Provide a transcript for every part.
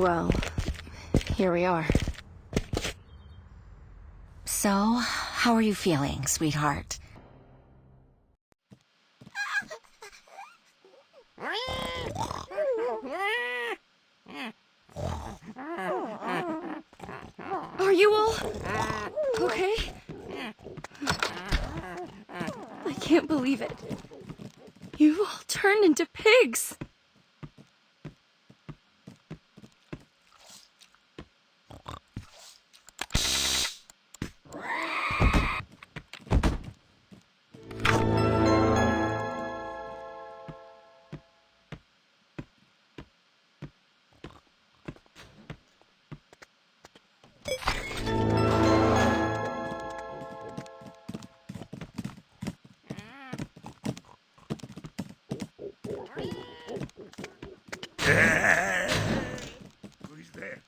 Well, here we are. So, how are you feeling, sweetheart? Are you all okay? I can't believe it. You've all turned into pigs. Who's there?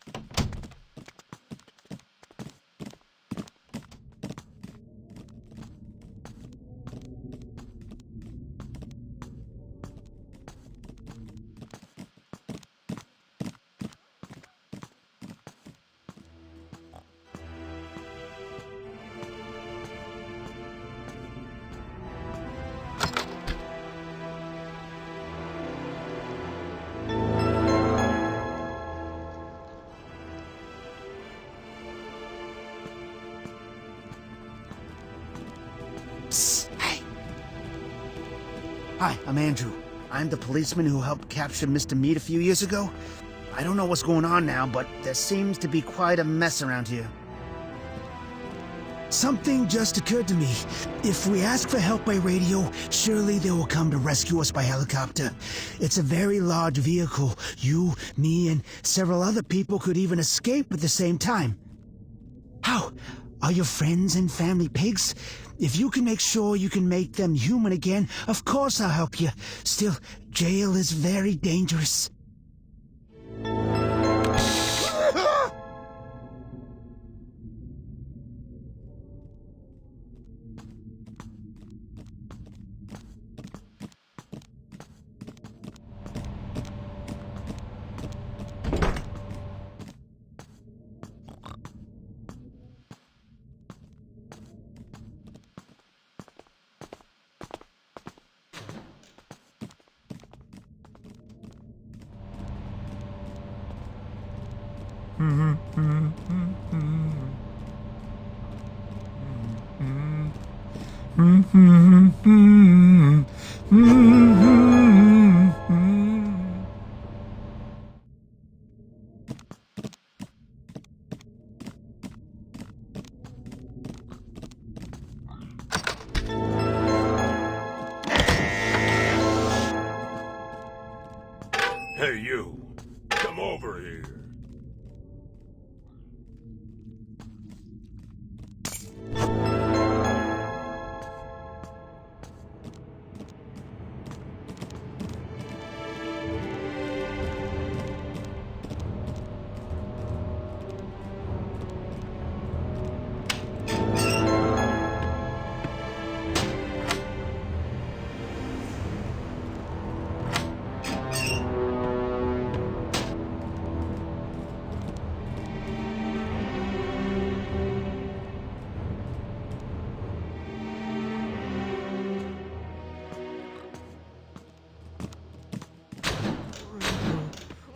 Psst, hey. Hi, I'm Andrew. I'm the policeman who helped capture Mr. Meat a few years ago. I don't know what's going on now, but there seems to be quite a mess around here. Something just occurred to me. If we ask for help by radio, surely they will come to rescue us by helicopter. It's a very large vehicle. You, me, and several other people could even escape at the same time. How? Are your friends and family pigs? If you can make sure you can make them human again, of course I'll help you. Still, jail is very dangerous. Hey, you. Come over here.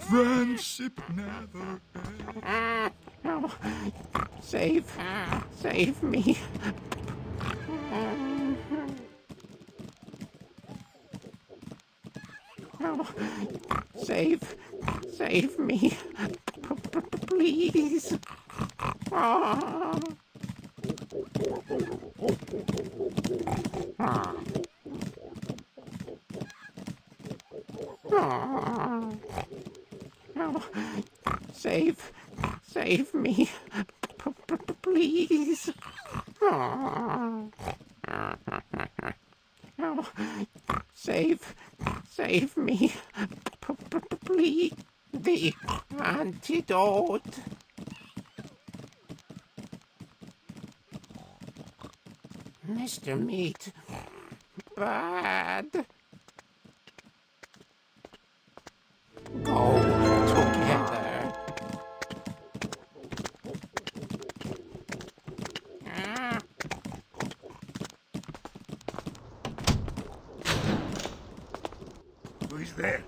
Friendship never ends. Oh, save me. Oh, save me. Please. Oh. Oh. Oh, save me, please. Oh, save me, please. The antidote. Mr. Meat, bad. Go together. that?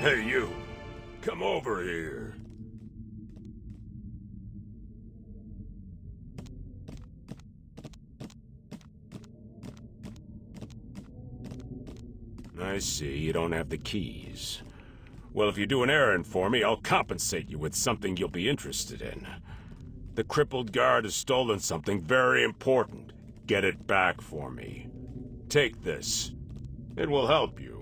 Hey, you. Come over here. I see. You don't have the keys. Well, if you do an errand for me, I'll compensate you with something you'll be interested in. The crippled guard has stolen something very important. Get it back for me. Take this. It will help you.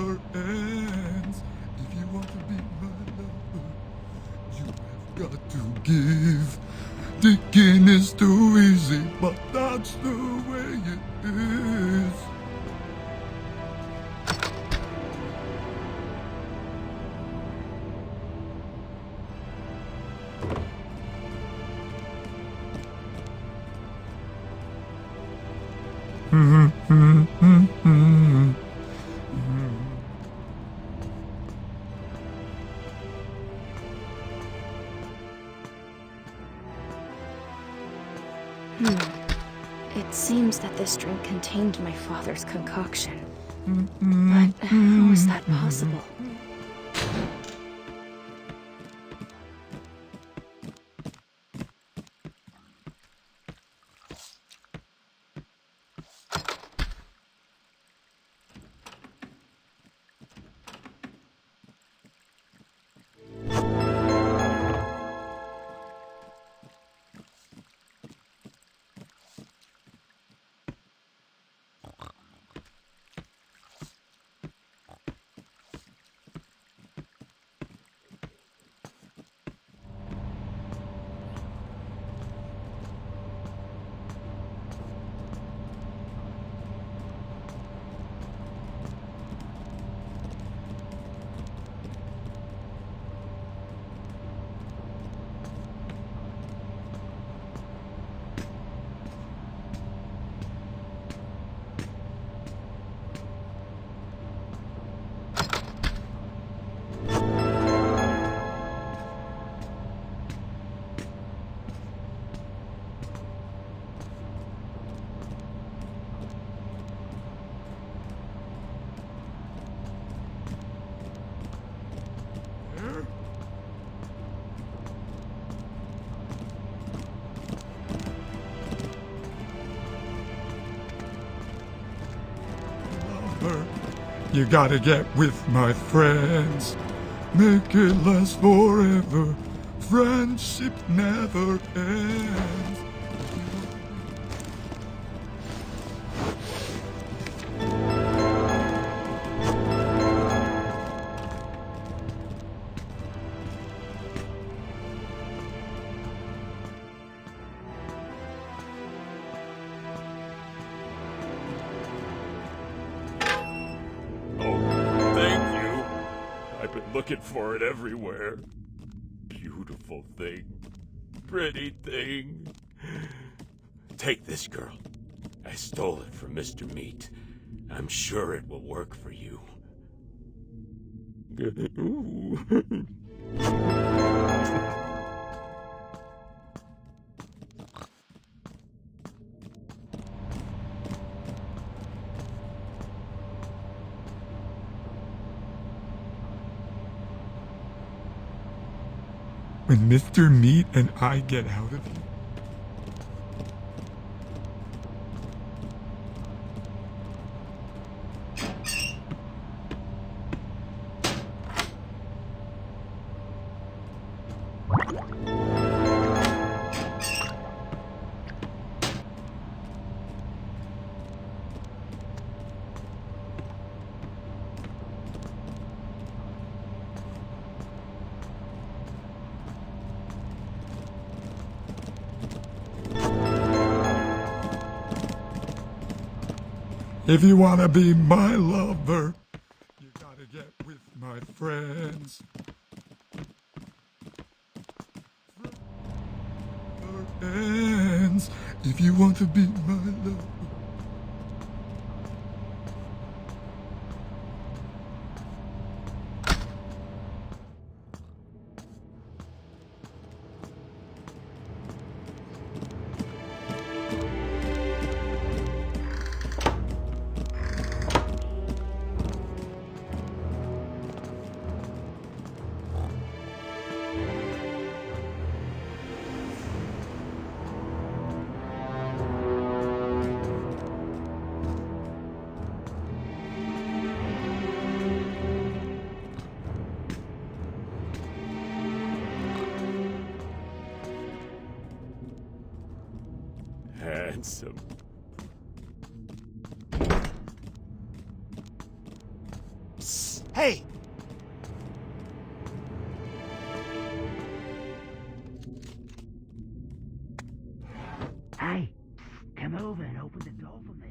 never ends. If you want to be my lover, you have got to give. Thinking is too easy, but that's the way it is. It seems that this drink contained my father's concoction. But how is that possible? You gotta get with my friends. Make it last forever. Friendship never ends. Looking for it everywhere. Beautiful thing. Pretty thing. Take this, girl. I stole it from Mr. Meat. I'm sure it will work for you. Ooh. When Mr. Meat and I get out of here, if you wanna be my lover, you gotta get with my friends. Ends. If you want to be my lover. Handsome. Hey! Hey, come over and open the door for me.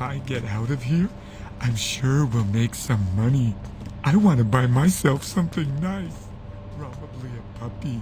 I get out of here, I'm sure we'll make some money. I want to buy myself something nice. Probably a puppy.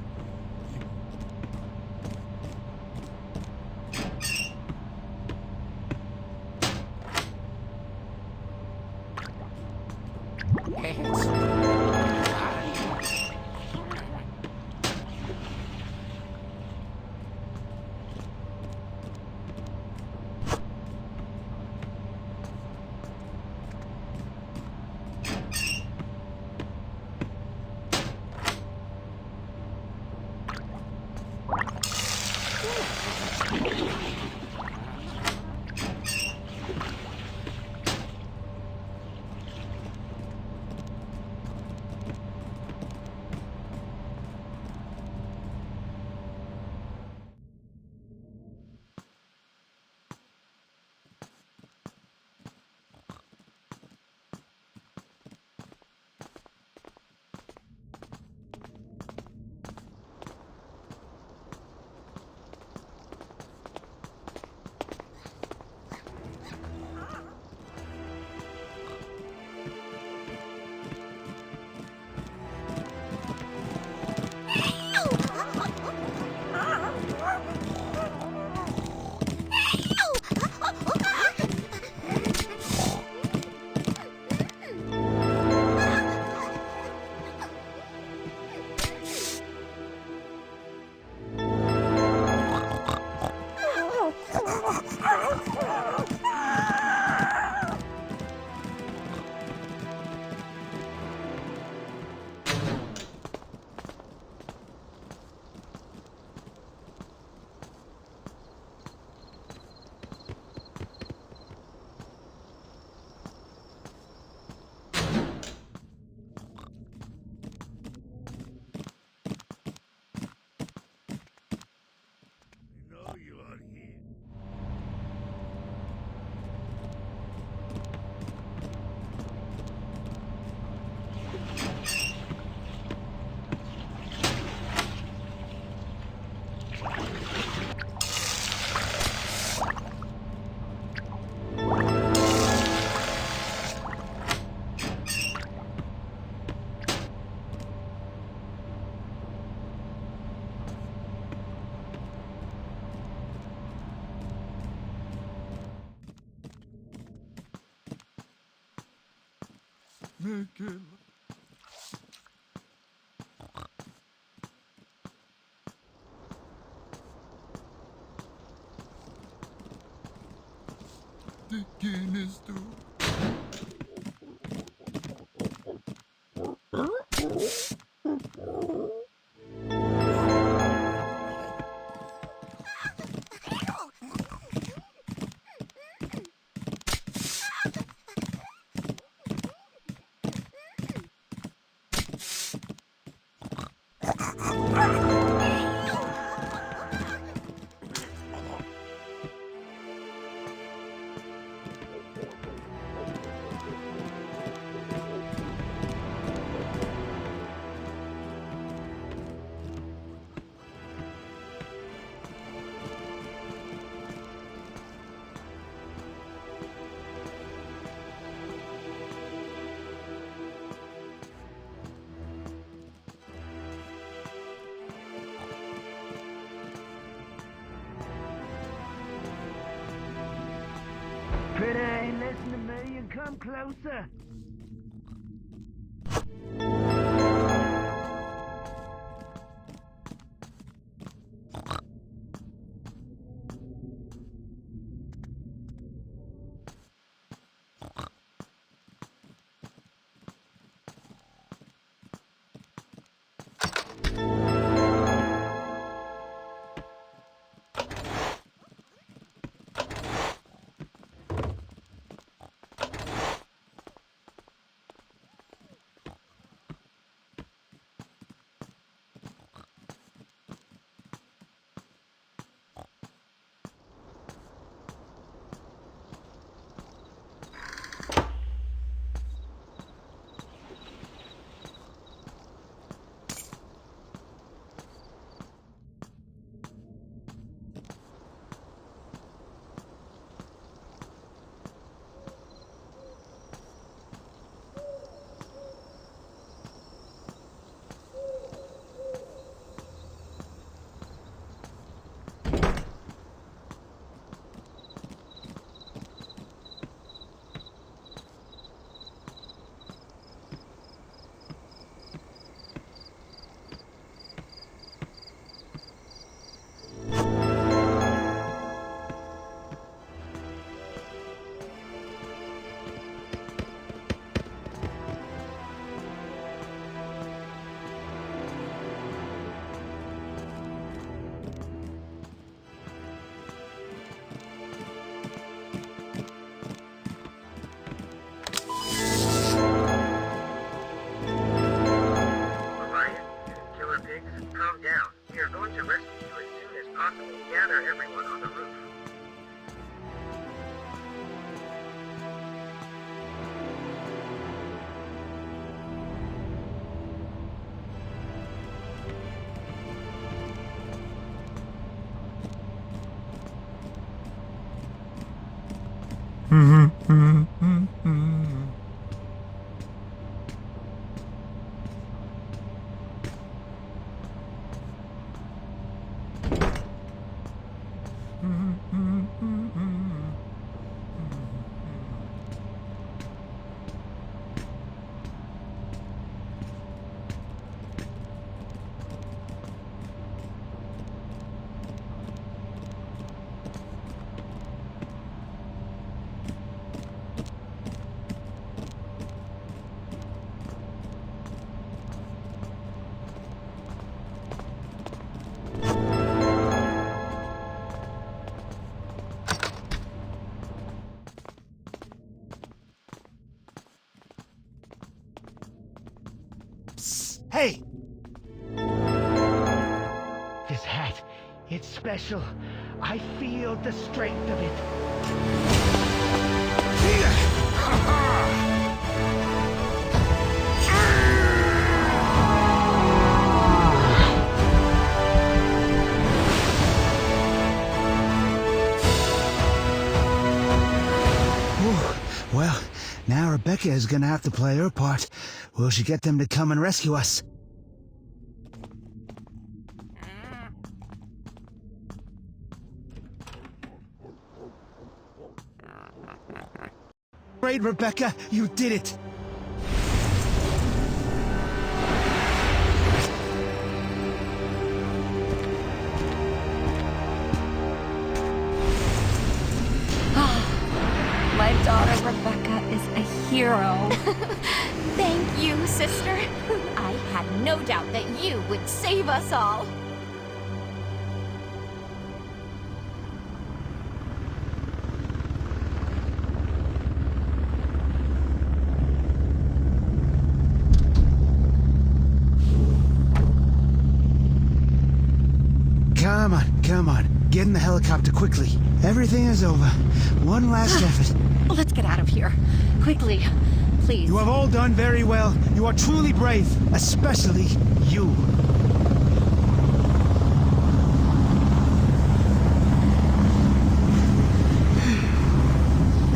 Make it. The Guinness door. Pretty, listen to me and come closer. Hey! This hat, it's special. I feel the strength of it. Ooh, well, now Rebecca is gonna have to play her part. Will she get them to come and rescue us? Great, Rebecca, you did it! My daughter Rebecca is a hero. Thank you, sister. I had no doubt that you would save us all. Come on. Get in the helicopter quickly. Everything is over. One last effort. Let's get out of here. Quickly, please. You have all done very well. You are truly brave, especially you.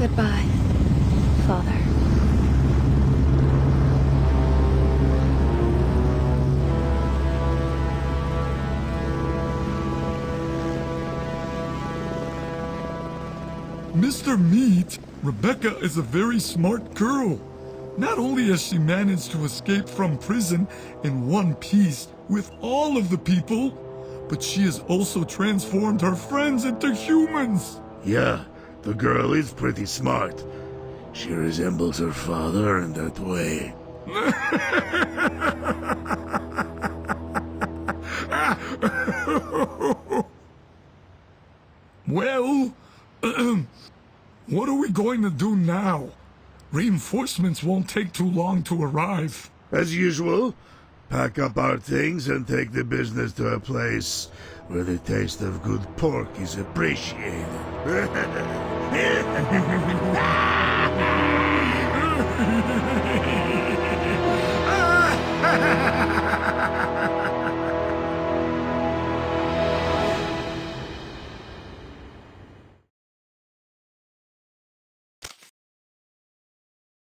Goodbye, Father. Mr. Meat, Rebecca is a very smart girl. Not only has she managed to escape from prison in one piece with all of the people, but she has also transformed her friends into humans. Yeah, the girl is pretty smart. She resembles her father in that way. Well, what are we going to do now? Reinforcements won't take too long to arrive. As usual, pack up our things and take the business to a place where the taste of good pork is appreciated.